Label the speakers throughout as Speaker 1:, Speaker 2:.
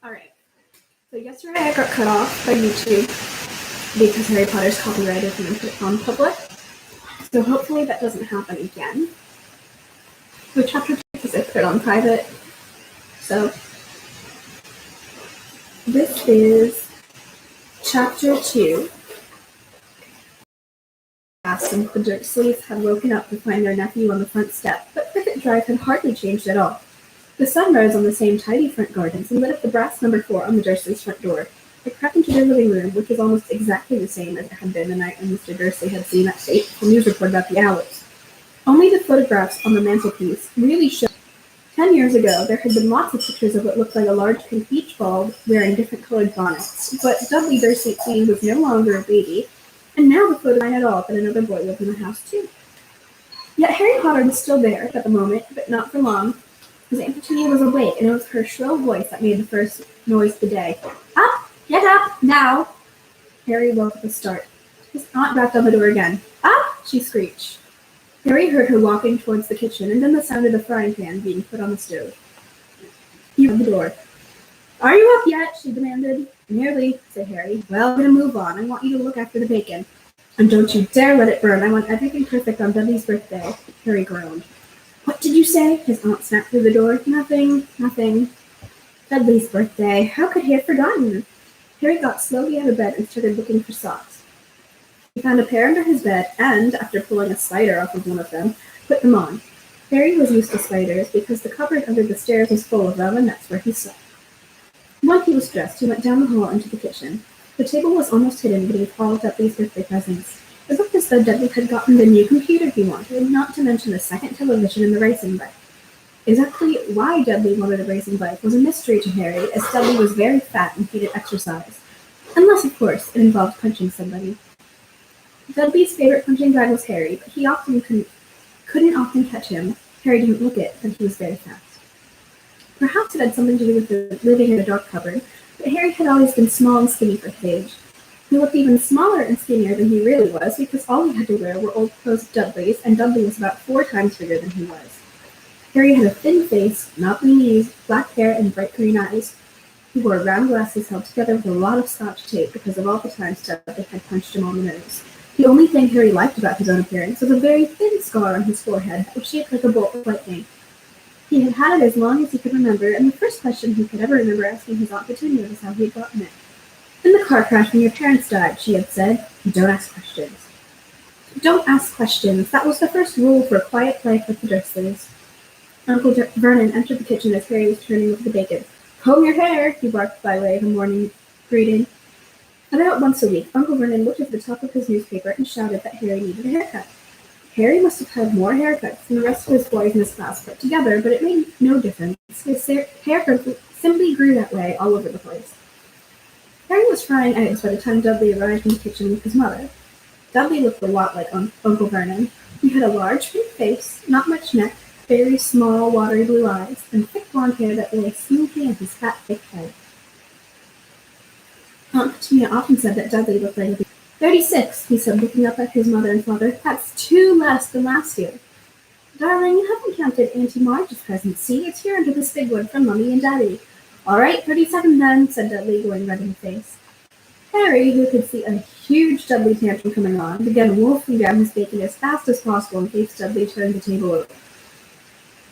Speaker 1: Alright, so yesterday I got cut off by YouTube because Harry Potter's copyrighted and then put it on public. So hopefully that doesn't happen again. With chapter 2, because I put it on private. So this is chapter 2. Since the Dursleys had woken up to find their nephew on the front step, but Cricket Drive had hardly changed at all. The sun rose on the same tidy front gardens and lit up the brass number 4 on the Dursleys' front door. They crept into their living room, which was almost exactly the same as it had been the night when Mr. Dursley had seen that fateful news report about the owls. Only the photographs on the mantelpiece really showed. 10 years ago, there had been lots of pictures of what looked like a large pink beach ball wearing different colored bonnets, but Dudley Dursley was no longer a baby, and now the photo at all that another boy lived in the house too. Yet Harry Potter was still there at the moment, but not for long. His Aunt Petunia was awake, and it was her shrill voice that made the first noise of the day. Up! Get up! Now! Harry woke with a start. His aunt rapped on the door again. Up! She screeched. Harry heard her walking towards the kitchen, and then the sound of the frying pan being put on the stove. He opened the door. Are you up yet? She demanded. Nearly, said Harry. Well, I'm going to move on. I want you to look after the bacon. And don't you dare let it burn. I want everything perfect on Dudley's birthday. Harry groaned. What did you say? His aunt snapped through the door. Nothing. Dudley's birthday. How could he have forgotten? Harry got slowly out of bed and started looking for socks. He found a pair under his bed and, after pulling a spider off of one of them, put them on. Harry was used to spiders because the cupboard under the stairs was full of them, and that's where he slept. Once he was dressed, he went down the hall into the kitchen. The table was almost hidden beneath all of Dudley's birthday presents. It looked as though Dudley had gotten the new computer he wanted, not to mention the second television and the racing bike. Exactly why Dudley wanted a racing bike was a mystery to Harry, as Dudley was very fat and hated exercise. Unless, of course, it involved punching somebody. Dudley's favorite punching bag was Harry, but he couldn't often catch him. Harry didn't look it, but he was very fast. Perhaps it had something to do with living in a dark cupboard, but Harry had always been small and skinny for his age. He looked even smaller and skinnier than he really was, because all he had to wear were old clothes of Dudley's, and Dudley was about 4 times bigger than he was. Harry had a thin face, knobbly knees, black hair, and bright green eyes. He wore round glasses held together with a lot of Scotch tape because of all the times Dudley had punched him on the nose. The only thing Harry liked about his own appearance was a very thin scar on his forehead that was shaped like a bolt of lightning. He had had it as long as he could remember, and the first question he could ever remember asking his Aunt Petunia was how he had gotten it. In the car crash when your parents died, she had said, don't ask questions. Don't ask questions. That was the first rule for a quiet life with the Dursleys. Uncle Vernon entered the kitchen as Harry was turning over the bacon. Comb your hair, he barked by way of a morning greeting. About once a week, Uncle Vernon looked at the top of his newspaper and shouted that Harry needed a haircut. Harry must have had more haircuts than the rest of his boys in his class put together, but it made no difference. His hair simply grew that way all over the place. Harry was frying eggs by the time Dudley arrived in the kitchen with his mother. Dudley looked a lot like Uncle Vernon. He had a large, pink face, not much neck, very small, watery blue eyes, and thick blonde hair that lay smoothly on his fat, thick head. Aunt Petunia often said that Dudley looked like a baby. 36, he said, looking up at his mother and father. That's 2 less than last year. Darling, you haven't counted Auntie Marge's presents. See, it's here under this big one from Mummy and Daddy. All right, 37 then, said Dudley, going red in the face. Harry, who could see a huge Dudley tantrum coming on, began wolfing down his bacon as fast as possible in case Dudley turned the table over.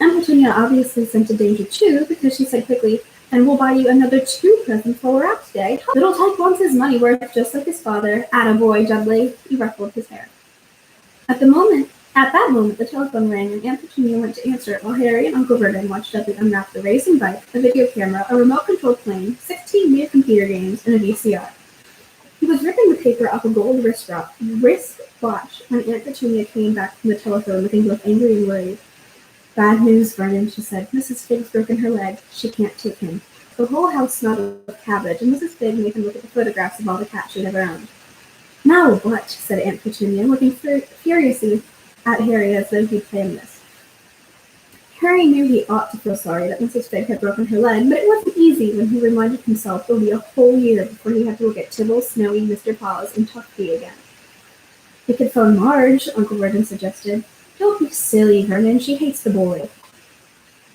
Speaker 1: Aunt Petunia obviously scented danger too, because she said quickly, and we'll buy you another 2 presents while we're out today. Little Tyke wants his money worth, just like his father. Attaboy, Dudley. He ruffled his hair. At that moment, the telephone rang, and Aunt Petunia went to answer it while Harry and Uncle Vernon watched Dudley unwrap the racing bike, a video camera, a remote-controlled plane, 16 new computer games, and a VCR. He was ripping the paper off a gold wristwatch when Aunt Petunia came back from the telephone looking both angry and worried. Bad news, Vernon, she said. Mrs. Fig's broken her leg. She can't take him. The whole house smelled of cabbage, and Mrs. Fig made him look at the photographs of all the cats she'd ever owned. Now what? Said Aunt Petunia, looking furiously at Harry as though he'd planned this. Harry knew he ought to feel sorry that Mrs. Fig had broken her leg, but it wasn't easy when he reminded himself it would be a whole year before he had to look at Tibble, Snowy, Mr. Paws, and Tuckbee again. He could phone Marge, Uncle Vernon suggested. Don't be silly, Vernon. She hates the boy.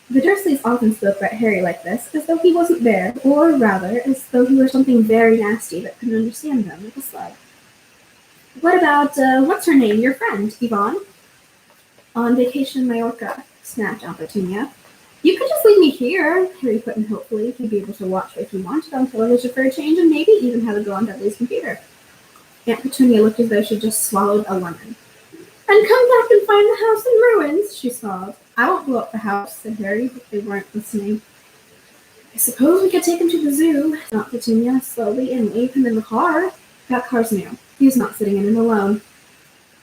Speaker 1: The Dursleys often spoke about Harry like this, as though he wasn't there, or rather, as though he were something very nasty that couldn't understand them, like a slug. What about, what's her name, your friend, Yvonne? On vacation in Majorca, snapped Aunt Petunia. You could just leave me here, Harry put in hopefully. He'd be able to watch what he wanted on television for a change and maybe even have a go on Dudley's computer. Aunt Petunia looked as though she'd just swallowed a lemon. And come back and find the house in ruins, she sobbed. I won't blow up the house, said Harry, but they weren't listening. I suppose we could take him to the zoo, said Aunt Petunia slowly, and leave him in the car. That car's new. He was not sitting in it alone.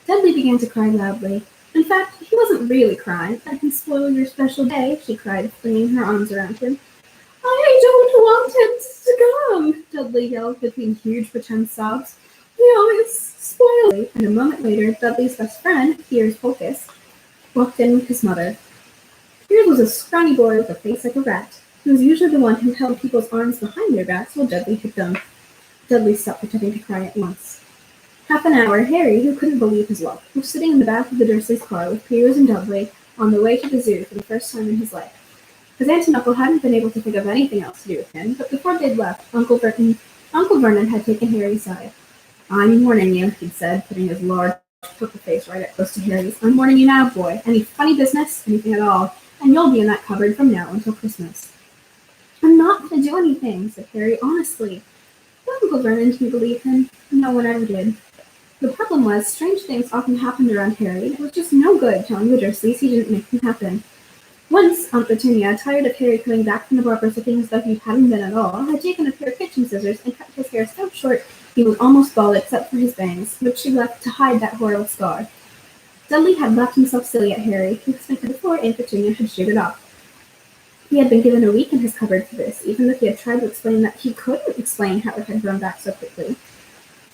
Speaker 1: Dudley began to cry loudly. In fact, he wasn't really crying. I can spoil your special day, she cried, flinging her arms around him. I don't want him to come, Dudley yelled between huge pretend sobs. He always spoils me. And a moment later, Dudley's best friend, Piers Polkiss, walked in with his mother. Piers was a scrawny boy with a face like a rat. He was usually the one who held people's arms behind their backs while Dudley hit them. Dudley stopped pretending to cry at once. Half an hour, Harry, who couldn't believe his luck, was sitting in the back of the Dursleys' car with Piers and Dudley on the way to the zoo for the first time in his life. His aunt and uncle hadn't been able to think of anything else to do with him, but before they'd left, Uncle Vernon had taken Harry aside. I'm warning you, he'd said, putting his large purple face right up close to Harry's. I'm warning you now, boy. Any funny business, anything at all, and you'll be in that cupboard from now until Christmas. I'm not going to do anything, said Harry, honestly. But Uncle Vernon didn't believe him. No one ever did. The problem was, strange things often happened around Harry, and it was just no good telling the Dursleys he didn't make them happen. Once, Aunt Petunia, tired of Harry coming back from the barber's looking as though he hadn't been at all, had taken a pair of kitchen scissors and cut his hair so short he was almost bald except for his bangs, which she left to hide that horrible scar. Dudley had laughed himself silly at Harry, who expected before Aunt Petunia had sheared it off. He had been given a week in his cupboard for this, even if he had tried to explain that he couldn't explain how it had grown back so quickly.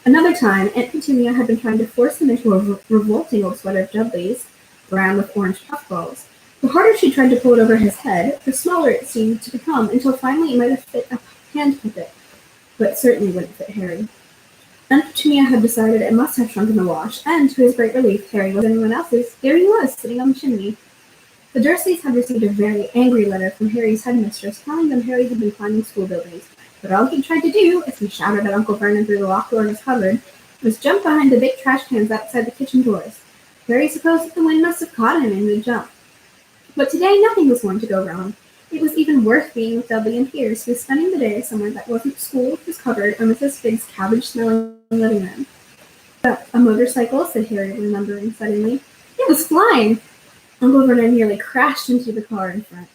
Speaker 1: Another time, Aunt Petunia had been trying to force him into a revolting old sweater of Dudley's, brown with orange puffballs. The harder she tried to pull it over his head, the smaller it seemed to become, until finally it might have fit a hand puppet, but certainly wouldn't fit Harry. Aunt Petunia had decided it must have shrunk in the wash, and to his great relief, Harry was anyone else's. There he was, sitting on the chimney. The Dursleys had received a very angry letter from Harry's headmistress telling them Harry had been climbing school buildings, but all he tried to do, as he shouted at Uncle Vernon through the locked door of his cupboard, was jump behind the big trash cans outside the kitchen doors. Harry supposed that the wind must have caught him in mid-jump. But today nothing was going to go wrong. It was even worth being with Dudley and Piers, who was spending the day somewhere that wasn't school, his cupboard, or Mrs. Fig's cabbage-smelling living room. A motorcycle, said Harry, remembering suddenly. It was flying! Uncle Vernon nearly crashed into the car in front.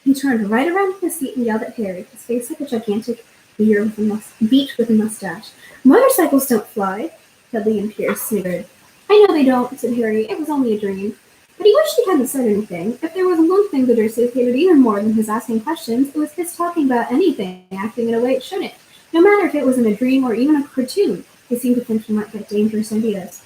Speaker 1: He turned right around in his seat and yelled at Harry, his face like a gigantic beach with a mustache. Motorcycles don't fly! Dudley and Piers sniggered. I know they don't, said Harry. It was only a dream. But he wished he hadn't said anything. If there was one thing the Dursleys hated even more than his asking questions, it was his talking about anything, acting in a way it shouldn't. No matter if it was in a dream or even a cartoon, they seemed to think he might get dangerous ideas.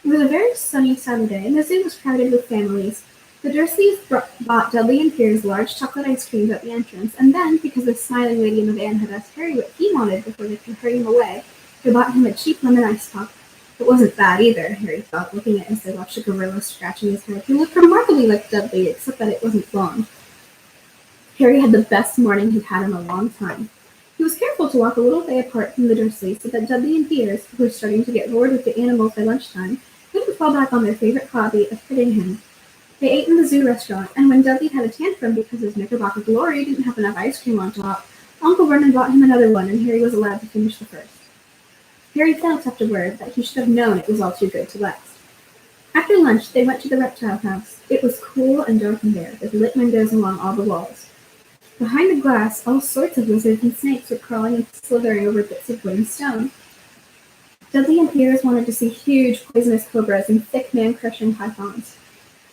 Speaker 1: It was a very sunny Saturday, and the zoo was crowded with families. The Dursleys bought Dudley and Piers large chocolate ice creams at the entrance, and then, because the smiling lady in the van had asked Harry what he wanted before they could hurry him away, they bought him a cheap lemon ice pop. It wasn't bad either, Harry thought, looking at it as they watched a gorilla scratching his head. He looked remarkably like Dudley, except that it wasn't blonde. Harry had the best morning he'd had in a long time. He was careful to walk a little way apart from the Dursleys so that Dudley and Piers, who were starting to get bored with the animals by lunchtime, couldn't fall back on their favorite hobby of hitting him. They ate in the zoo restaurant, and when Dudley had a tantrum because his Knickerbocker Glory didn't have enough ice cream on top, Uncle Vernon bought him another one, and Harry was allowed to finish the first. Harry felt afterward that he should have known it was all too good to last. After lunch, they went to the reptile house. It was cool and dark in there, with lit windows along all the walls. Behind the glass, all sorts of lizards and snakes were crawling and slithering over bits of wood and stone. Dudley and Piers wanted to see huge poisonous cobras and thick man-crushing pythons.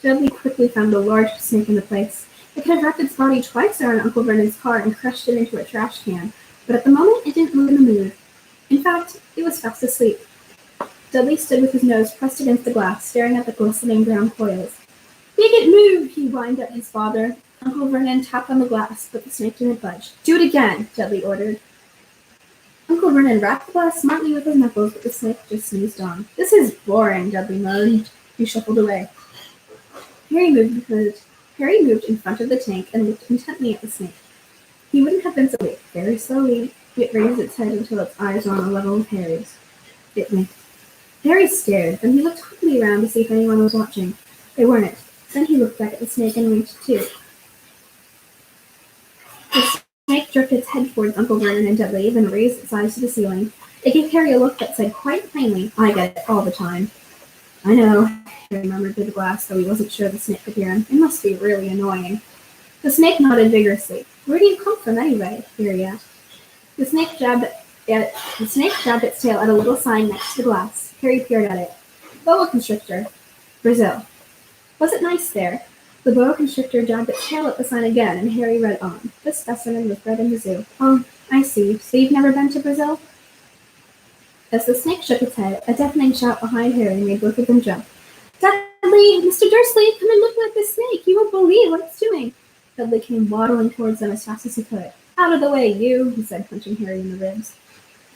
Speaker 1: Dudley quickly found a large snake in the place. It had wrapped its body twice around Uncle Vernon's car and crushed it into a trash can, but at the moment it didn't look in the mood. In fact, it was fast asleep. Dudley stood with his nose pressed against the glass, staring at the glistening brown coils. Make it move, he whined at his father. Uncle Vernon tapped on the glass, but the snake didn't budge. Do it again, Dudley ordered. Uncle Vernon rapped the glass smartly with his knuckles, but the snake just snoozed on. This is boring, Dudley moaned. He shuffled away. Harry moved with it. Harry moved in front of the tank and looked intently at the snake. He wouldn't have been so late. Very slowly, it raised its head until its eyes were on a level with Harry's. It winked. Harry stared, then he looked quickly around to see if anyone was watching. They weren't. Then he looked back at the snake and winked too. The snake jerked its head towards Uncle Vernon and Dudley, then raised its eyes to the ceiling. It gave Harry a look that said quite plainly, "I get it all the time." "I know," Harry murmured through the glass, though he wasn't sure the snake could hear him. "It must be really annoying." The snake nodded vigorously. "Where do you come from, anyway?" Harry asked. The snake jabbed its tail at a little sign next to the glass. Harry peered at it. "Boa constrictor. Brazil." Was it nice there? The boa constrictor jabbed its tail at the sign again, and Harry read on. This specimen was bred in the zoo. "Oh, I see. So you've never been to Brazil?" As the snake shook its head, a deafening shout behind Harry made both of them jump. "Dudley! Mr. Dursley! Come and look at the snake! You won't believe what it's doing!" Dudley came waddling towards them as fast as he could. "Out of the way, you!" he said, punching Harry in the ribs.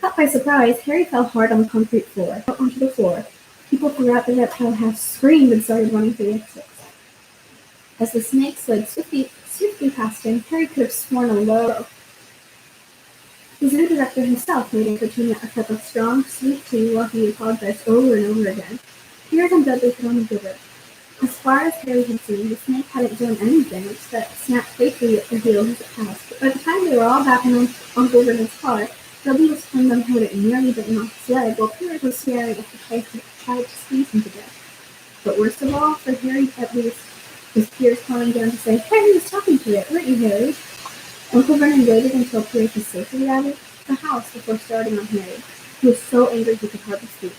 Speaker 1: Caught by surprise, Harry fell hard on the concrete floor, out onto the floor. People throughout the reptile house screamed and started running for the exits. As the snake slid swiftly past him, Harry could have sworn a low. The zoo director himself made Petunia a cup of strong, sweet tea while he apologized over and over again. Tears and Dudley could only give it. As far as Harry had seen, the snake hadn't done anything except snap playfully at the heels as it passed. But by the time they were all back in Uncle Vernon's car, Dudley was telling them how it had nearly bitten off his leg, while Peter was staring at the place that tried to squeeze him to death. But worst of all, for Harry at least, his peers calling down to say, "Harry was talking to it, weren't you, Harry?" Uncle Vernon waited until Peter was safely out of the house before starting on Harry. He was so angry he could hardly speak.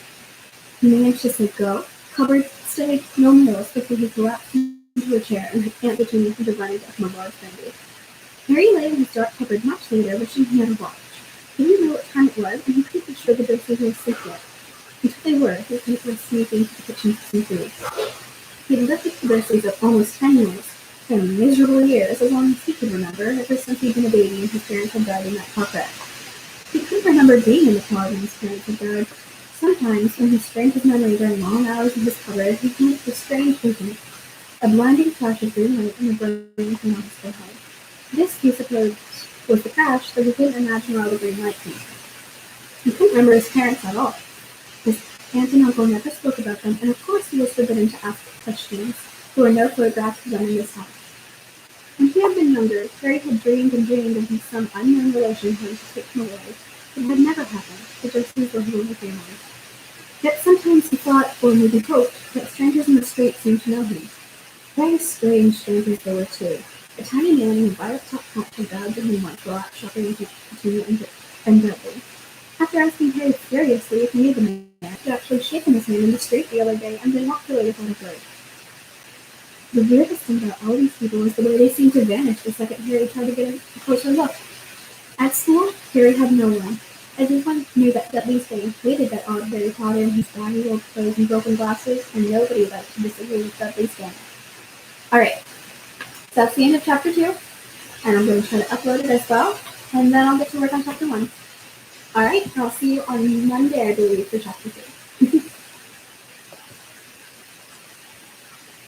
Speaker 1: He managed to say go, covered, stayed, no meals before he collapsed into a chair and Aunt Petunia had to run into him a large frenzy. Harry lay in his dark cupboard much later, wishing he had a watch. He didn't know what time it was, and he couldn't be sure the Dursleys were asleep yet. Until they were, his aunt was sneaking to the kitchen for some food. He had lived with the Dursleys for almost 10 years. 10 miserable years, as long as he could remember, ever since he'd been a baby and his parents had died in that car wreck. He couldn't remember being in the car when his parents had died. Sometimes, when he strained his memory during long hours in his cupboard, he came up with strange visions. A blinding flash of green light and a burning thing on his forehead. This, he supposed, was the crash, though he couldn't imagine where all the green light came from. He couldn't remember his parents at all. His aunt and uncle never spoke about them, and of course he was forbidden to ask questions. There were no photographs of them in this house. When he had been younger, Harry had dreamed and dreamed of some unknown relation coming to take him away. It had never happened. The Dursleys were his only family. Yet sometimes he thought, or maybe hoped, that strangers in the street seemed to know him. Very strange strangers they were too. A tiny man in a violet top hat had bowed to him once while out shopping with Petunia and Dudley. After asking Harry furiously if he knew the man, he had actually shaken his hand in the street the other day and then walked away without a word. The weirdest thing about all these people was the way they seemed to vanish the second Harry tried to get a closer look. At school, Harry had no one. Everyone knew that Dudley's gang hated that odd Harry Potter in his baggy old clothes and broken glasses, and nobody liked to disagree with Dudley's gang. Alright, so that's the end of Chapter 2, and I'm going to try to upload it as well, and then I'll get to work on Chapter 1. Alright, I'll see you on Monday, I believe, for Chapter 3.